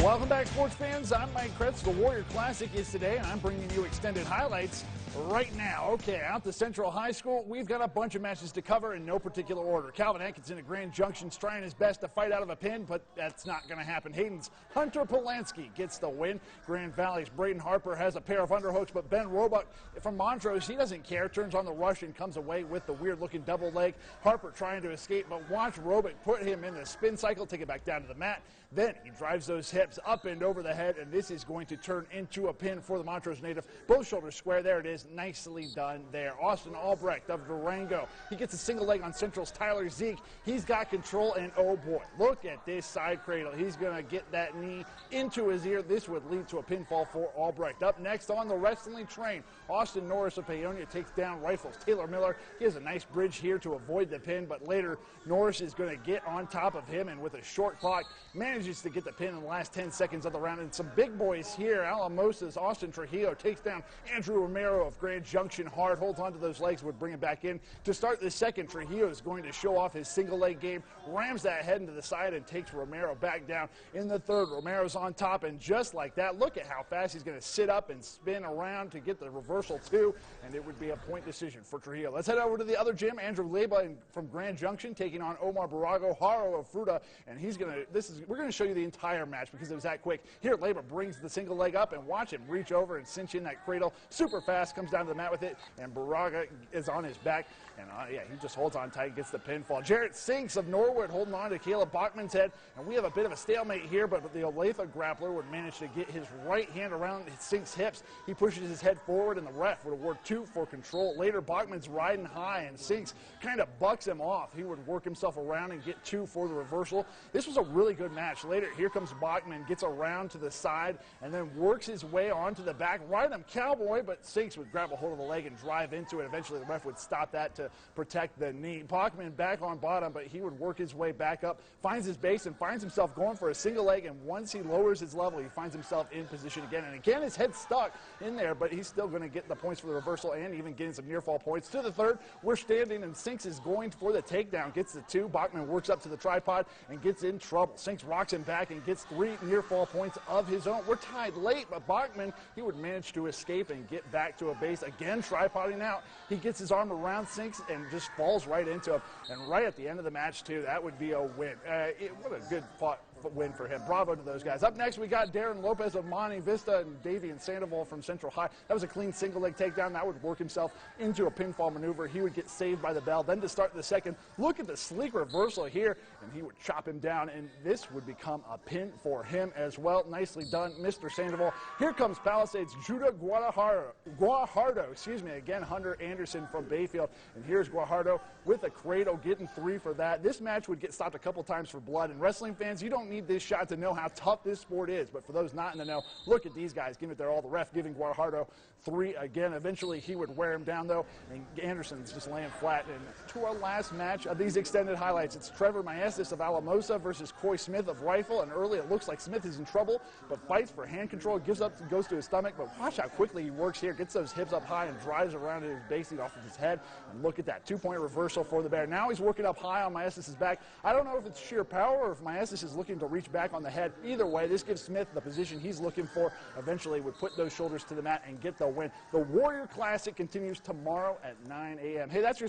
Welcome back, sports fans. I'm Mike Kretz. The Warrior Classic is today, and I'm bringing you extended highlights right now. Okay, out to Central High School, we've got a bunch of matches to cover in no particular order. Calvin Atkinson at Grand Junction's trying his best to fight out of a pin, but that's not going to happen. Hayden's Hunter Polanski gets the win. Grand Valley's Braden Harper has a pair of underhooks, but Ben Roebuck from Montrose, he doesn't care, turns on the rush and comes away with the weird-looking double leg. Harper trying to escape, but watch Roebuck put him in the spin cycle, take it back down to the mat. Then he drives those hips up and over the head, and this is going to turn into a pin for the Montrose native. Both shoulders square. There it is. Nicely done there. Austin Albrecht of Durango. He gets a single leg on Central's Tyler Zeke. He's got control, and oh boy, look at this side cradle. He's going to get that knee into his ear. This would lead to a pinfall for Albrecht. Up next on the wrestling train, Austin Norris of Paonia takes down Rifles Taylor Miller. He has a nice bridge here to avoid the pin, but later Norris is going to get on top of him, and with a short clock, manages to get the pin in the last 10 seconds of the round. And some big boys here. Alamosa's Austin Trujillo takes down Andrew Romero of Grand Junction hard, holds onto those legs, would bring him back in. To start the second, Trujillo is going to show off his single leg game, rams that head into the side and takes Romero back down. In the third, Romero's on top, and just like that, look at how fast he's going to sit up and spin around to get the reversal too, and it would be a point decision for Trujillo. Let's head over to the other gym. Andrew Leba from Grand Junction taking on Omar Barago, Haro of Fruta, and we're going to show you the entire match because it was that quick. Here, Leba brings the single leg up, and watch him reach over and cinch in that cradle super fast, comes down to the mat with it, and Baraga is on his back, and yeah, he just holds on tight, gets the pinfall. Jarrett Sinks of Norwood holding on to Caleb Bachman's head, and we have a bit of a stalemate here, but the Olathe grappler would manage to get his right hand around Sinks' hips. He pushes his head forward, and the ref would award 2 for control. Later, Bachman's riding high, and Sinks kind of bucks him off. He would work himself around and get 2 for the reversal. This was a really good match. Later, here comes Bachman, gets around to the side, and then works his way onto the back. Right him cowboy, but Sinks would grab a hold of the leg and drive into it. Eventually, the ref would stop that to protect the knee. Bachman back on bottom, but he would work his way back up, finds his base, and finds himself going for a single leg, and once he lowers his level, he finds himself in position again. And again, his head's stuck in there, but he's still going to get the points for the reversal and even getting some near fall points. To the third, we're standing, and Sinks is going for the takedown, gets the 2. Bachman works up to the tripod and gets in trouble. Sinks rocks him back and gets 3 near fall points of his own. We're tied late, but Bachman, he would manage to escape and get back to a base. Again, tripoding out. He gets his arm around Sinks and just falls right into him. And right at the end of the match, too, that would be a win. What a good win for him. Bravo to those guys. Up next, we got Darren Lopez of Monte Vista and Davian Sandoval from Central High. That was a clean single leg takedown. That would work himself into a pinfall maneuver. He would get saved by the bell. Then to start the second, look at the sleek reversal here, and he would chop him down, and this would become a pin for him as well. Nicely done, Mr. Sandoval. Here comes Palisades Judah Guajardo, again, Hunter Anderson from Bayfield, and here's Guajardo with a cradle, getting 3 for that. This match would get stopped a couple times for blood, and wrestling fans, you don't need this shot to know how tough this sport is, but for those not in the know, look at these guys giving it their all. The ref giving Guajardo 3 again. Eventually, he would wear him down, though, and Anderson's just laying flat. And to our last match of these extended highlights, it's Trevor Maestas of Alamosa versus Coy Smith of Rifle, and early it looks like Smith is in trouble, but fights for hand control, goes to his stomach, but watch how quickly he works here, gets those hips up high and drives around his base off of his head, and look at that 2-point reversal for the Bear. Now he's working up high on Maestas' back. I don't know if it's sheer power or if Maestas is looking to reach back on the head. Either way, this gives Smith the position he's looking for. Eventually would put those shoulders to the mat and get the win. The Warrior Classic continues tomorrow at 9 a.m. Hey, that's your